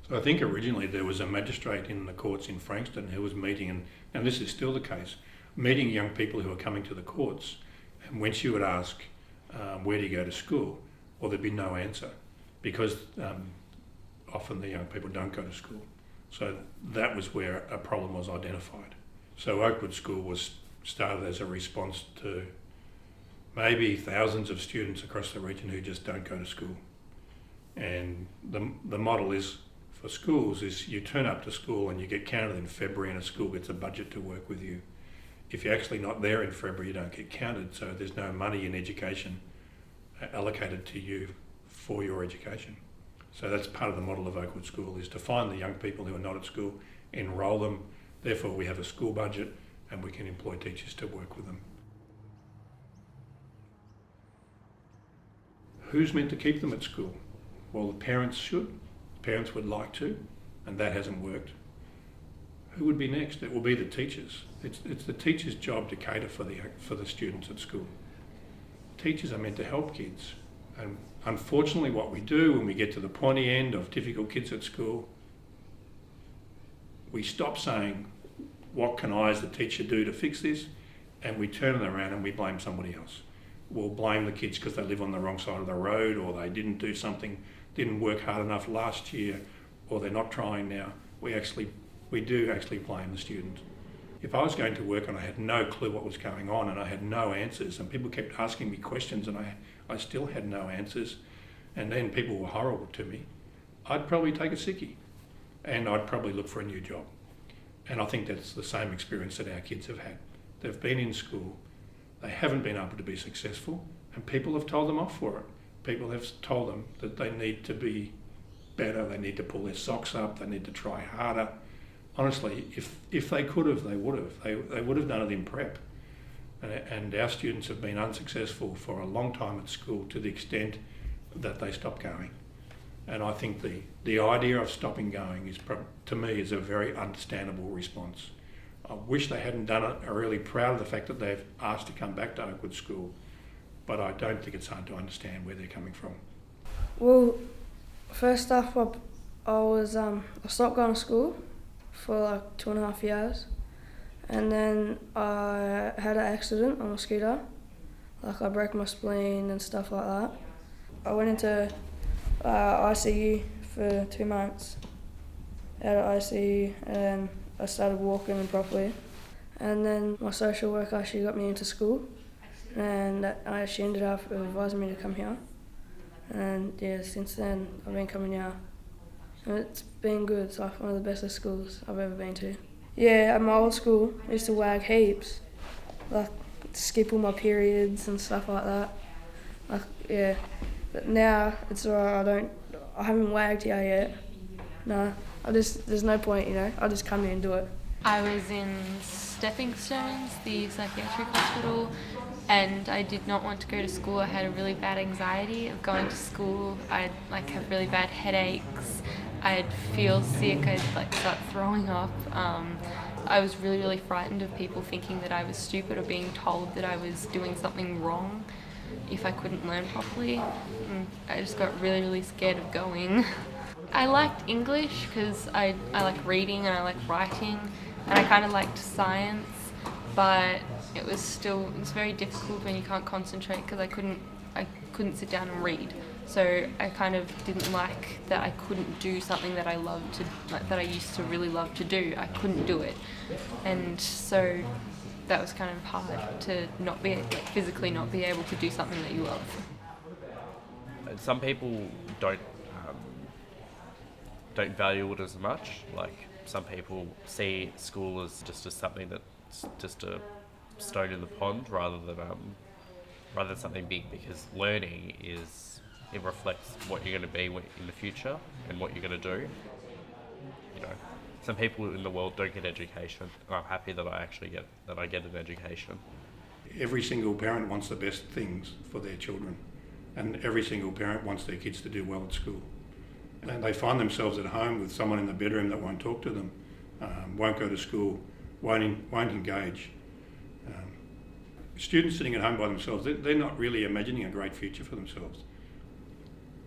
So I think originally there was a magistrate in the courts in Frankston who was meeting, and this is still the case, meeting young people who are coming to the courts, and when she would ask, where do you go to school? Well, there'd be no answer because often the young people don't go to school. So that was where a problem was identified. So Oakwood School was started as a response to maybe thousands of students across the region who just don't go to school. And the model is for schools is you turn up to school and you get counted in February and a school gets a budget to work with you. If you're actually not there in February, you don't get counted, so there's no money in education allocated to you for your education. So that's part of the model of Oakwood School, is to find the young people who are not at school, enrol them, therefore we have a school budget and we can employ teachers to work with them. Who's meant to keep them at school? Well, the parents should. Parents would like to, and that hasn't worked. Who would be next? It will be the teachers. It's the teacher's job to cater for the students at school. Teachers are meant to help kids, and unfortunately what we do when we get to the pointy end of difficult kids at school, we stop saying, what can I as the teacher do to fix this? And we turn it around and we blame somebody else. We'll blame the kids because they live on the wrong side of the road, or they didn't do something, didn't work hard enough last year, or they're not trying now. We do actually blame the student. If I was going to work and I had no clue what was going on and I had no answers, and people kept asking me questions and I still had no answers, and then people were horrible to me, I'd probably take a sickie and I'd probably look for a new job. And I think that's the same experience that our kids have had. They've been in school, they haven't been able to be successful, and people have told them off for it. People have told them that they need to be better, they need to pull their socks up, they need to try harder. Honestly, if they could have, they would have. They would have done it in prep. And our students have been unsuccessful for a long time at school to the extent that they stopped going. And I think the idea of stopping going is, to me, is a very understandable response. I wish they hadn't done it. I'm really proud of the fact that they've asked to come back to Oakwood School, but I don't think it's hard to understand where they're coming from. Well, first off, I stopped going to school for like 2.5 years, and then I had an accident on a scooter. Like I broke my spleen and stuff like that. I went into ICU for 2 months out of ICU, and then I started walking properly. And then my social worker, she got me into school, and she ended up advising me to come here. And yeah, since then I've been coming here. And it's been good. It's like one of the best schools I've ever been to. Yeah, at my old school, I used to wag heaps. Like, skip all my periods and stuff like that. Like, yeah. But now, it's alright, I haven't wagged here yet. No, there's no point, I'll just come here and do it. I was in Stepping Stones, the psychiatric hospital, and I did not want to go to school. I had a really bad anxiety of going to school. I'd have really bad headaches. I'd feel sick. I'd start throwing up. I was really, really frightened of people thinking that I was stupid or being told that I was doing something wrong if I couldn't learn properly. And I just got really, really scared of going. I liked English because I like reading and I like writing, and I kind of liked science, but it was very difficult when you can't concentrate because I couldn't sit down and read. So I kind of didn't like that I couldn't do something that I loved to, that I used to really love to do. I couldn't do it, and so that was kind of hard to not be physically not be able to do something that you love. Some people don't value it as much. Like, some people see school as just as something that's just a stone in the pond rather than something big, because learning it reflects what you're going to be in the future and what you're going to do. Some people in the world don't get education, and I'm happy that I get an education. Every single parent wants the best things for their children, and every single parent wants their kids to do well at school. And they find themselves at home with someone in the bedroom that won't talk to them, won't go to school, won't engage. Students sitting at home by themselves, they're not really imagining a great future for themselves.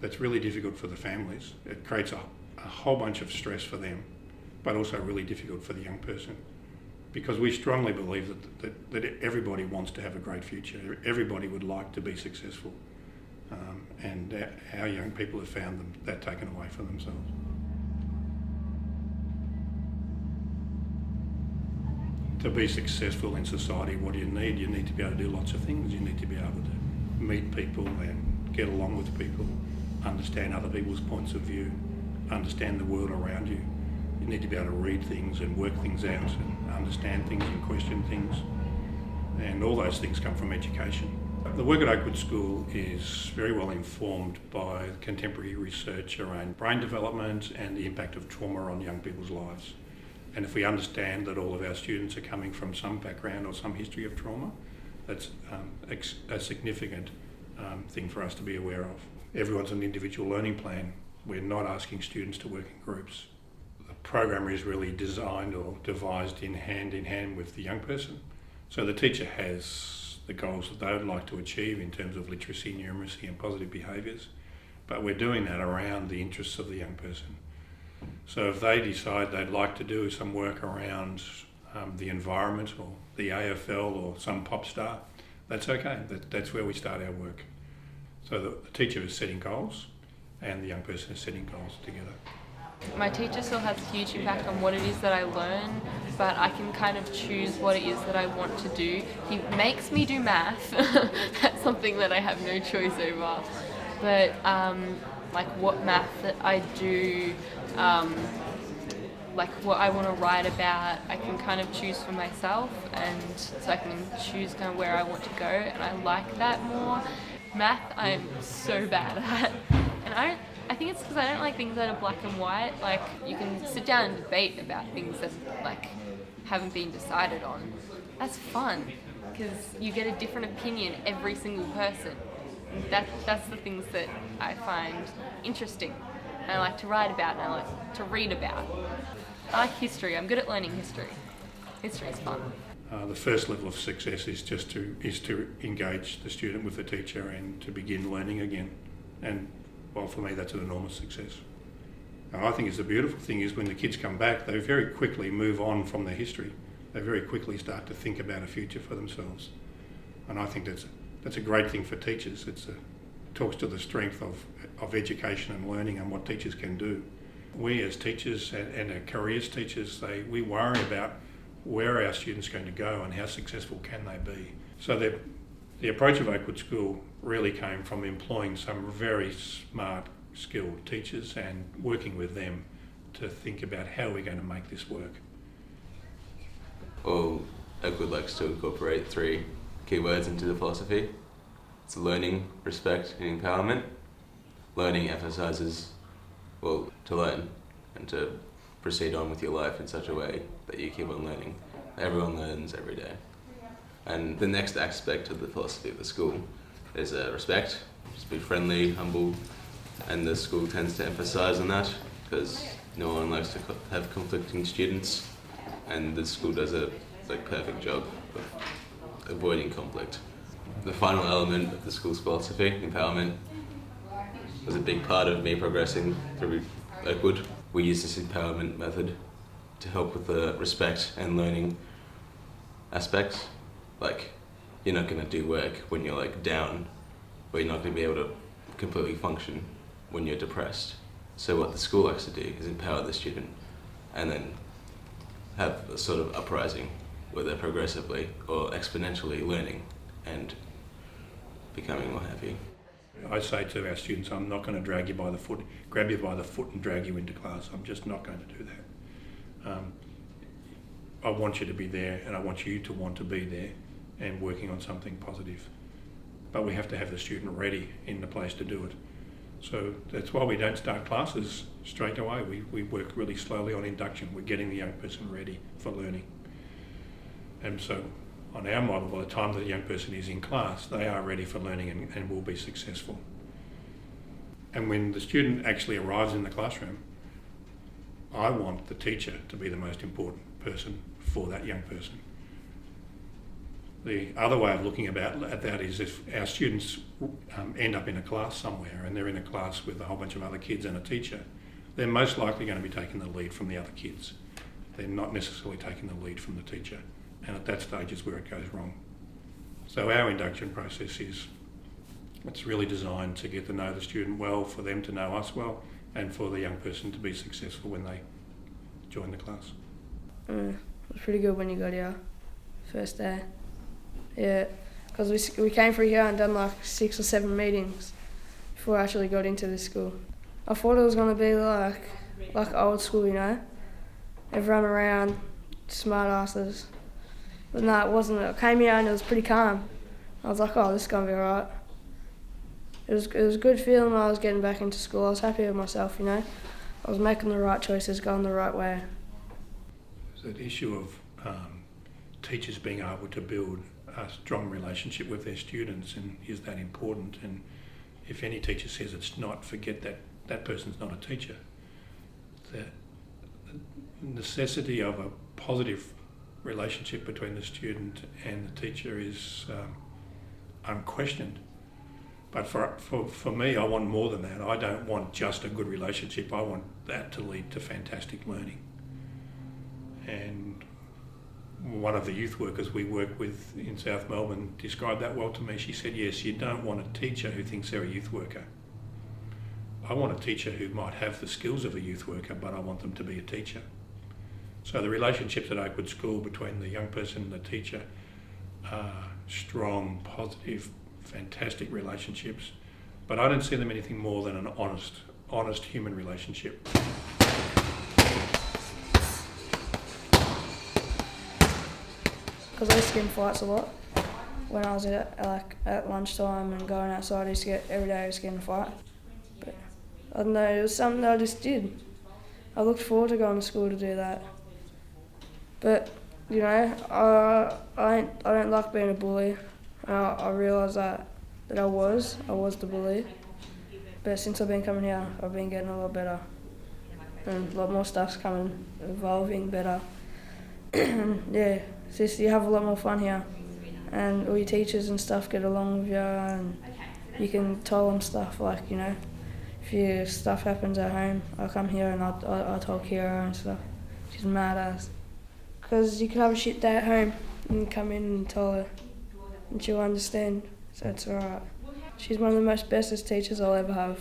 That's really difficult for the families. It creates a a whole bunch of stress for them, but also really difficult for the young person. Because we strongly believe that everybody wants to have a great future. Everybody would like to be successful. And our young people have found that taken away from themselves. To be successful in society, what do you need? You need to be able to do lots of things. You need to be able to meet people and get along with people, understand other people's points of view, understand the world around you. You need to be able to read things and work things out and understand things and question things. And all those things come from education. The work at Oakwood School is very well informed by contemporary research around brain development and the impact of trauma on young people's lives. And if we understand that all of our students are coming from some background or some history of trauma, that's a significant thing for us to be aware of. Everyone's an individual learning plan. We're not asking students to work in groups. The program is really designed or devised in hand with the young person. So the teacher has the goals that they would like to achieve in terms of literacy, numeracy and positive behaviours, but we're doing that around the interests of the young person. So if they decide they'd like to do some work around the environment or the AFL or some pop star, that's okay. That's where we start our work. So the teacher is setting goals and the young person is setting goals together. My teacher still has a huge impact on what it is that I learn, but I can kind of choose what it is that I want to do. He makes me do math. That's something that I have no choice over. But like what math that I do, like what I want to write about, I can kind of choose for myself, and so I can choose kind of where I want to go, and I like that more. Math I'm so bad at, and I think it's because I don't like things that are black and white. Like, you can sit down and debate about things that like haven't been decided on. That's fun, because you get a different opinion every single person. That's the things that I find interesting. And I like to write about and I like to read about. I like history. I'm good at learning history. History is fun. The first level of success is just to engage the student with the teacher and to begin learning again. And well, for me, that's an enormous success. And I think it's the beautiful thing is when the kids come back, they very quickly move on from their history. They very quickly start to think about a future for themselves. And I think that's a great thing for teachers. It talks to the strength of education and learning and what teachers can do. We as teachers and our careers teachers, we worry about where our students are going to go and how successful can they be. So the approach of Oakwood School really came from employing some very smart, skilled teachers and working with them to think about how we're going to make this work. Well, Oakwood likes to incorporate 3 key words into the philosophy. It's learning, respect and empowerment. Learning emphasises, well, to learn and to proceed on with your life in such a way that you keep on learning. Everyone learns every day. And the next aspect of the philosophy of the school is respect. Just be friendly, humble, and the school tends to emphasise on that because no one likes to have conflicting students, and the school does a perfect job of avoiding conflict. The final element of the school's philosophy, empowerment, was a big part of me progressing through Oakwood. We use this empowerment method to help with the respect and learning aspects. Like, you're not going to do work when you're like down, or you're not going to be able to completely function when you're depressed. So what the school likes to do is empower the student and then have a sort of uprising where they're progressively or exponentially learning and becoming more happy. I say to our students, I'm not going to drag you by the foot, grab you by the foot and drag you into class. I'm just not going to do that. I want you to be there and I want you to want to be there and working on something positive. But we have to have the student ready in the place to do it. So that's why we don't start classes straight away. We work really slowly on induction. We're getting the young person ready for learning. And so on our model, by the time the young person is in class, they are ready for learning and will be successful. And when the student actually arrives in the classroom, I want the teacher to be the most important person for that young person. The other way of looking at that is if our students end up in a class somewhere and they're in a class with a whole bunch of other kids and a teacher, they're most likely going to be taking the lead from the other kids. They're not necessarily taking the lead from the teacher. And at that stage is where it goes wrong. So our induction process it's really designed to get to know the student well, for them to know us well, and for the young person to be successful when they join the class. It was pretty good when you got here, first day. Yeah, because we came through here and done like 6 or 7 meetings before I actually got into this school. I thought it was going to be like old school, you know, everyone around, smart asses. But no, it wasn't. I came here and it was pretty calm. I was like, oh, this is going to be alright. It was a good feeling when I was getting back into school. I was happy with myself, you know. I was making the right choices, going the right way. There's that issue of teachers being able to build a strong relationship with their students, and is that important? And if any teacher says it's not, forget that person's not a teacher. The necessity of a positive relationship between the student and the teacher is unquestioned. But for me, I want more than that. I don't want just a good relationship. I want that to lead to fantastic learning. And one of the youth workers we work with in South Melbourne described that well to me. She said, yes, you don't want a teacher who thinks they're a youth worker. I want a teacher who might have the skills of a youth worker, but I want them to be a teacher. So the relationships at Oakwood School between the young person and the teacher are strong, positive, fantastic relationships, but I don't see them anything more than an honest human relationship. Because I used to get in fights a lot. When I was at lunchtime and going outside, every day I used to get in a fight. But I don't know, it was something that I just did. I looked forward to going to school to do that. But, you know, I don't like being a bully. I realised that I was the bully. But since I've been coming here, I've been getting a lot better. And a lot more stuff's evolving better. Yeah, it's just you have a lot more fun here. And all your teachers and stuff get along with you, and you can tell them stuff like, you know, if your stuff happens at home, I'll come here and I'll tell Kira and stuff. She's mad ass. Because you can have a shit day at home and come in and tell her, and she'll understand, so it's alright. She's one of the most bestest teachers I'll ever have,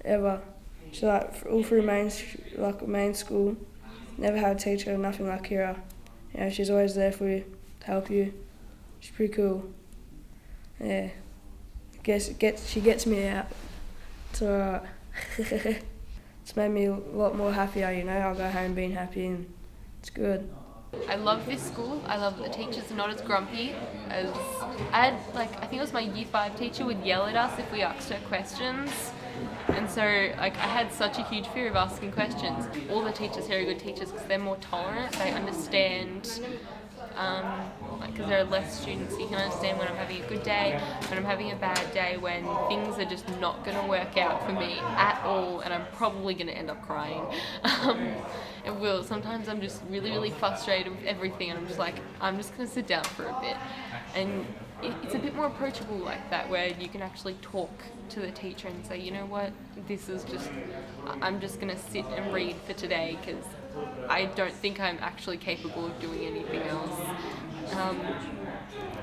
ever. She's all through main school, never had a teacher, nothing like Kira. You know, she's always there for you, to help you. She's pretty cool. Yeah, she gets me out. It's alright. It's made me a lot more happier, you know. I'll go home being happy and it's good. I love this school. I love that the teachers are not as grumpy as I think it was my Year 5 teacher would yell at us if we asked her questions. And so I had such a huge fear of asking questions. All the teachers here are good teachers because they're more tolerant. They understand, because there are less students, you can understand when I'm having a good day, when I'm having a bad day, when things are just not going to work out for me at all, and I'm probably going to end up crying. It will. Sometimes I'm just really, really frustrated with everything, and I'm just like, I'm just going to sit down for a bit. And it's a bit more approachable like that, where you can actually talk to the teacher and say, you know what, I'm just going to sit and read for today because I don't think I'm actually capable of doing anything else.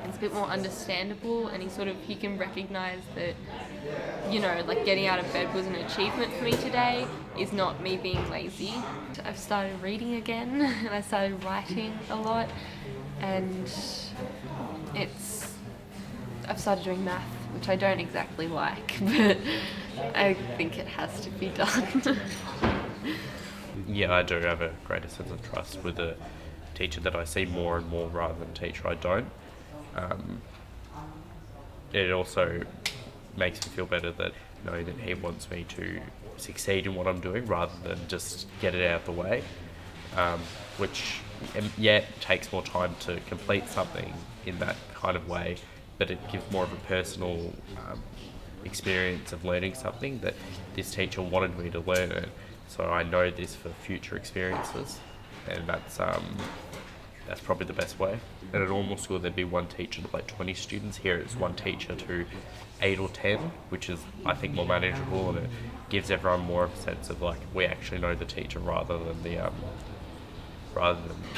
It's a bit more understandable, and he can recognise that, you know, like getting out of bed was an achievement for me today, is not me being lazy. I've started reading again, and I started writing a lot, and I've started doing math, which I don't exactly like, but I think it has to be done. Yeah, I do have a greater sense of trust with a teacher that I see more and more rather than a teacher I don't. It also makes me feel better that knowing that he wants me to succeed in what I'm doing rather than just get it out of the way, which takes more time to complete something in that kind of way, but it gives more of a personal experience of learning something that this teacher wanted me to learn it, so I know this for future experiences, and That's probably the best way. In a normal school, there'd be one teacher to like 20 students. Here, it's one teacher to 8 or 10, which is, I think, more manageable, and it gives everyone more of a sense of like we actually know the teacher rather than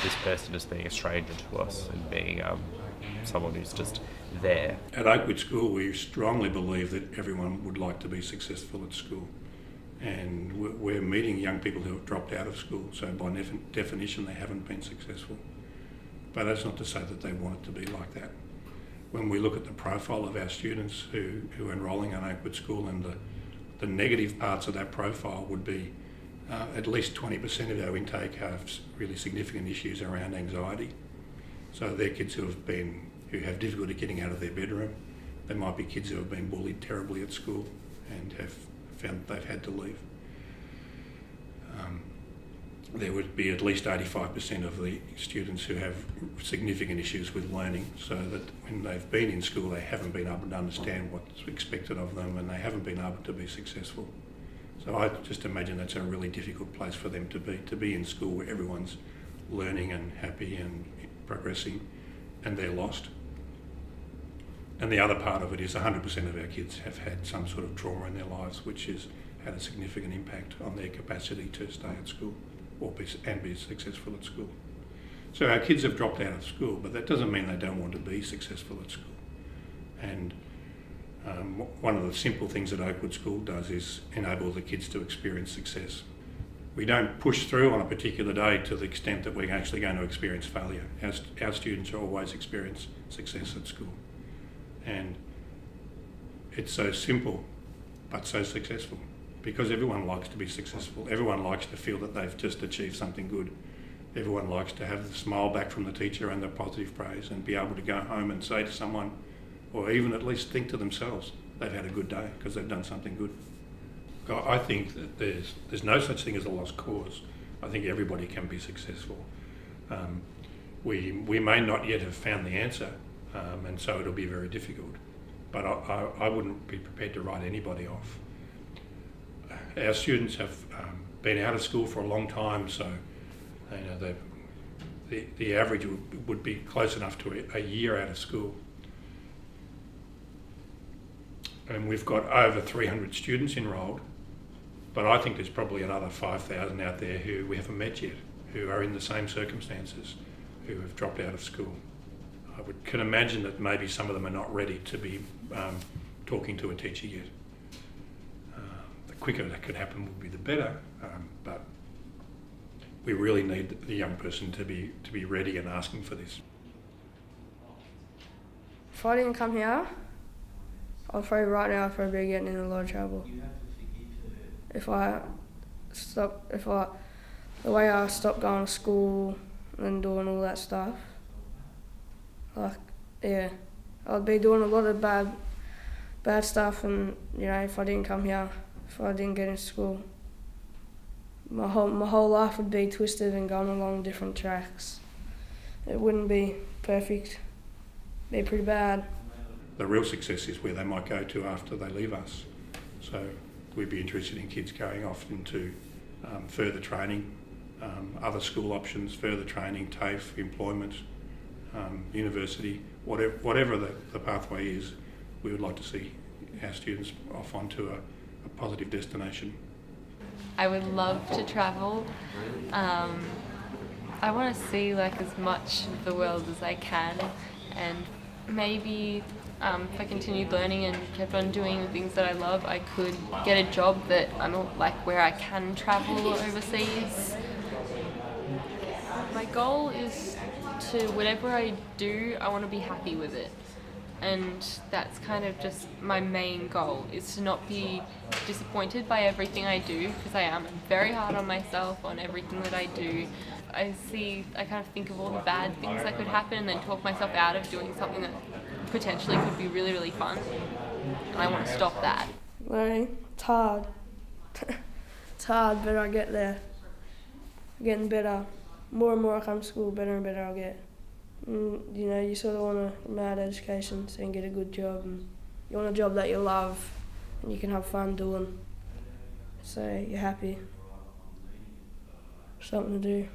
this person just being a stranger to us and being someone who's just there. At Oakwood School, we strongly believe that everyone would like to be successful at school. And we're meeting young people who have dropped out of school, so by definition they haven't been successful. But that's not to say that they want it to be like that. When we look at the profile of our students who are enrolling in Oakwood School, and the negative parts of that profile would be at least 20% of our intake have really significant issues around anxiety. So they're kids who have difficulty getting out of their bedroom. They might be kids who have been bullied terribly at school and have found they've had to leave. There would be at least 85% of the students who have significant issues with learning, so that when they've been in school they haven't been able to understand what's expected of them and they haven't been able to be successful. So I just imagine that's a really difficult place for them to be in school where everyone's learning and happy and progressing and they're lost. And the other part of it is 100% of our kids have had some sort of trauma in their lives which has had a significant impact on their capacity to stay at school and be successful at school. So our kids have dropped out of school, but that doesn't mean they don't want to be successful at school. And one of the simple things that Oakwood School does is enable the kids to experience success. We don't push through on a particular day to the extent that we're actually going to experience failure. Our students always experience success at school. And it's so simple, but so successful, because everyone likes to be successful. Everyone likes to feel that they've just achieved something good. Everyone likes to have the smile back from the teacher and the positive praise and be able to go home and say to someone, or even at least think to themselves, they've had a good day because they've done something good. I think that there's no such thing as a lost cause. I think everybody can be successful. We may not yet have found the answer, and so it'll be very difficult. But I wouldn't be prepared to write anybody off. Our students have been out of school for a long time, so the average would be close enough to a year out of school. And we've got over 300 students enrolled, but I think there's probably another 5,000 out there who we haven't met yet, who are in the same circumstances, who have dropped out of school. I can imagine that maybe some of them are not ready to be talking to a teacher yet. The quicker that could happen would be the better, but we really need the young person to be ready and asking for this. If I didn't come here, I'd probably right now I'd probably be getting in a lot of trouble. The way I stopped going to school and doing all that stuff, I'd be doing a lot of bad stuff, and if I didn't come here, if I didn't get into school, my whole life would be twisted and going along different tracks. It wouldn't be perfect. It'd be pretty bad. The real success is where they might go to after they leave us. So we'd be interested in kids going off into further training, other school options, further training, TAFE, employment, university, whatever the pathway is. We would like to see our students off onto a positive destination. I would love to travel. I want to see as much of the world as I can, and maybe if I continued learning and kept on doing the things that I love, I could get a job that I'm where I can travel overseas. My goal is to, whatever I do, I want to be happy with it. And that's kind of just my main goal, is to not be disappointed by everything I do, because I am very hard on myself on everything that I do. I kind of think of all the bad things that could happen and then talk myself out of doing something that potentially could be really, really fun. And I want to stop that. Learning, it's hard. It's hard, but I get there. Getting better. More and more I come to school, better and better I'll get. You sort of want a mad education so you can get a good job, and you want a job that you love and you can have fun doing, so you're happy. Something to do.